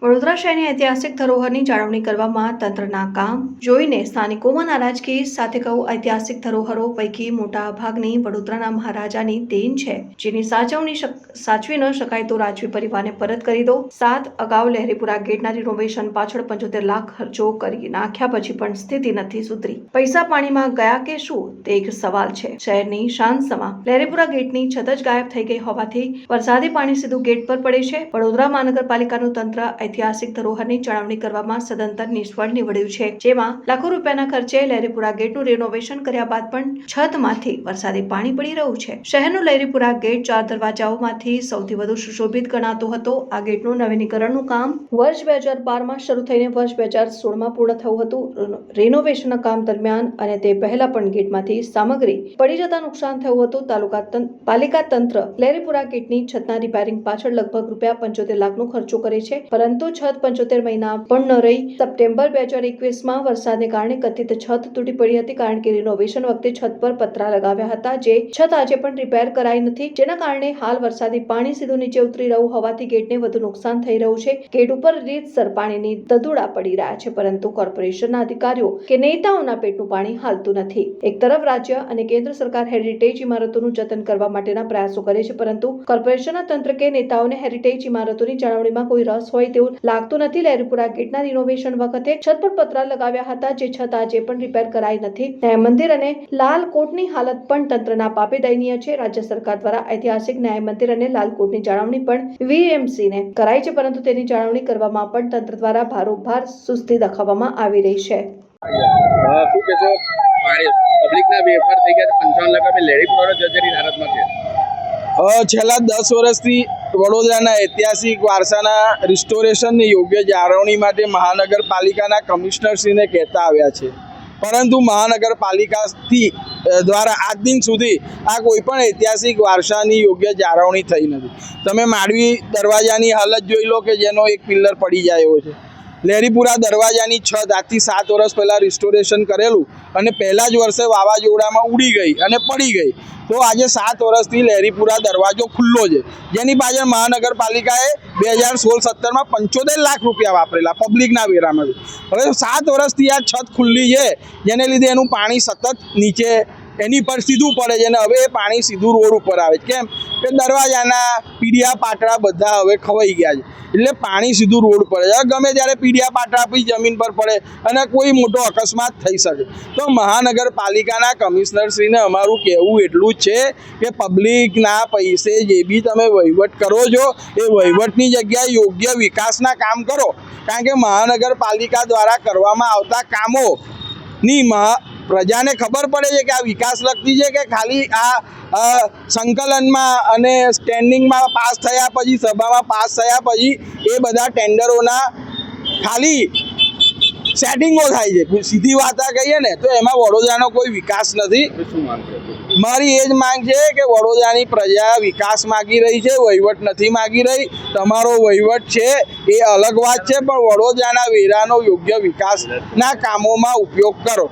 વડોદરા શહેરની ઐતિહાસિક ધરોહરની જાળવણી કરવામાં તંત્રના કામ જોઈને સ્થાનિકોમાં નારાજગી સાથે કહું ઐતિહાસિક ધરોહરો પૈકી મોટા ભાગની વડોદરાના મહારાજાની દેન છે, જેની સાચવી ન શકાય તો રાજવી પરિવારને પરત કરી દો। 7 અગાઉ લહેરીપુરા ગેટના રિનોવેશન પાછળ 75 લાખ ખર્ચો કરી નાખ્યા પછી પણ સ્થિતિ નથી સુધરી। પૈસા પાણીમાં ગયા કે શું તે એક સવાલ છે। શહેરની શાંતસમા લહેરીપુરા ગેટની છત જ ગાયબ થઈ ગઈ હોવાથી વરસાદી પાણી સીધું ગેટ પર પડે છે। વડોદરા મહાનગરપાલિકાનું તંત્ર ઐતિહાસિક ધરોહરની જાળવણી કરવામાં સદંતર નિષ્ફળ નીવડ્યું છે, જેમાં લાખો રૂપિયાના ખર્ચે લહેરીપુરા ગેટનું રિનોવેશન કર્યા બાદ પણ છતમાંથી વરસાદી પાણી પડી રહ્યું છે। શહેરનું લહેરીપુરા ગેટ 4 દરવાજાઓમાંથી સૌથી વધુ સુશોભિત ગણાતો હતો। આ ગેટનું નવીનીકરણનું કામ વર્ષ 2012માં શરૂ થઈને વર્ષ 2016માં પૂર્ણ થયું હતું। રિનોવેશનના કામ દરમિયાન અને તે પહેલા પણ ગેટમાંથી સામગ્રી પડી જતા નુકસાન થયું હતું। પાલિકા તંત્ર લહેરીપુરા ગેટની છતના રિપેરિંગ પાછળ લગભગ ₹75 લાખનો ખર્ચો કરે છે, પરંતુ છત 75 મહિના પણ ન રહી। સપ્ટેમ્બર 2021માં વરસાદને કારણે કથિત છત તૂટી પડી હતી, કારણ કે રિનોવેશન વખતે છત પર પતરા લગાવ્યા હતા, જે છત આજે પણ રિપેર કરાઈ નથી, જેના કારણે હાલ વરસાદી પાણી સીધું નીચે ઉતરી રહ્યું હોવાથી ગેટને વધુ નુકસાન થઈ રહ્યું છે। ગેટ ઉપર રીતસર પાણીની દદુડા પડી રહ્યા છે, પરંતુ કોર્પોરેશનના અધિકારીઓ કે નેતાઓના પેટનું પાણી હાલતું નથી। એક તરફ રાજ્ય અને કેન્દ્ર સરકાર હેરિટેજ ઇમારતોનું જતન કરવા માટેના પ્રયાસો કરે છે, પરંતુ કોર્પોરેશનના તંત્ર કે નેતાઓને હેરિટેજ ઇમારતોની જાળવણીમાં કોઈ રસ હોય તેવું લાગતું નથી। લહેરીપુરા ગેટના રિનોવેશન વખતે છત પર પતરા લગાવ્યા હતા, જે છત આજે પણ રિપેર કરાઈ નથી। ન્યાય મંદિર અને લાલ કોટની હાલત પણ તંત્રના પાપે દયનીય છે। રાજ્ય સરકાર દ્વારા ઐતિહાસિક ન્યાય મંદિર અને લાલ કોટની જાળવણી પણ વીએમસીને કરાઈ છે, પરંતુ તેની જાળવણી કરવામાં પણ તંત્ર દ્વારા ભારોભાર સુસ્તી દાખવવામાં આવી રહી છે। શું કહેશો, પબ્લિકના વેપાર થઈ ગયા 55 લાખ રૂપિયા લહેરીપુરા જર્જરિત હાલતમાં છે। છેલ્લા 10 વર્ષથી વડોદરાના ઐતિહાસિક વારસાના રિસ્ટોરેશનની યોગ્ય જાળવણી માટે મહાનગરપાલિકાના કમિશનરશ્રીને કહેતા આવ્યા છે, પરંતુ મહાનગરપાલિકાથી દ્વારા આજ દિન સુધી આ કોઈ પણ ઐતિહાસિક વારસાની યોગ્ય જાળવણી થઈ નથી। તમે માંડવી દરવાજાની હાલત જોઈ લો કે જેનો એક પિલ્લર પડી જાય એવો છે। લહેરીપુરા દરવાજાની છત આજથી 7 વર્ષ પહેલાં રિસ્ટોરેશન કરેલું અને પહેલા જ વર્ષે વાવાઝોડામાં ઉડી ગઈ અને પડી ગઈ, તો આજે 7 વર્ષથી લહેરીપુરા દરવાજો ખુલ્લો છે, જેની પાછળ મહાનગરપાલિકાએ 2016-17માં 75 લાખ રૂપિયા વાપરેલા પબ્લિકના વેરામાંથી। હવે 7 વર્ષથી આ છત ખુલ્લી છે, જેને લીધે એનું પાણી સતત નીચે એની પર સીધું પડે છે, અને હવે એ પાણી સીધું રોડ ઉપર આવે છે। કેમ કે દરવાજાના પીડિયા પાટડા બધા હવે ખવાઈ ગયા છે, એટલે પાણી સીધું રોડ પર છે। ગમે ત્યારે પીડિયા પાટડા આપી જમીન પર પડે અને કોઈ મોટો અકસ્માત થઈ શકે। તો મહાનગરપાલિકાના કમિશનરશ્રીને અમારું કહેવું એટલું જ છે કે પબ્લિકના પૈસે જે બી તમે વહીવટ કરો છો, એ વહીવટની જગ્યાએ યોગ્ય વિકાસના કામ કરો, કારણ કે મહાનગરપાલિકા દ્વારા કરવામાં આવતા કામોની પ્રજાને ખબર પડે છે કે આ વિકાસ લગતી છે કે ખાલી આ સંકલનમાં અને સ્ટેન્ડિંગમાં પાસ થયા પછી, સભામાં પાસ થયા પછી એ બધા ટેન્ડરોના ખાલી સેટિંગો થાય છે। સીધી વાત કહીએ ને તો એમાં વડોદરાનો કોઈ વિકાસ નથી। મારી એ જ માંગ છે કે વડોદરાની પ્રજા વિકાસ માગી રહી છે, વહીવટ નથી માગી રહી। તમારો વહીવટ છે એ અલગ વાત છે, પણ વડોદરાના વેરાનો યોગ્ય વિકાસના કામોમાં ઉપયોગ કરો।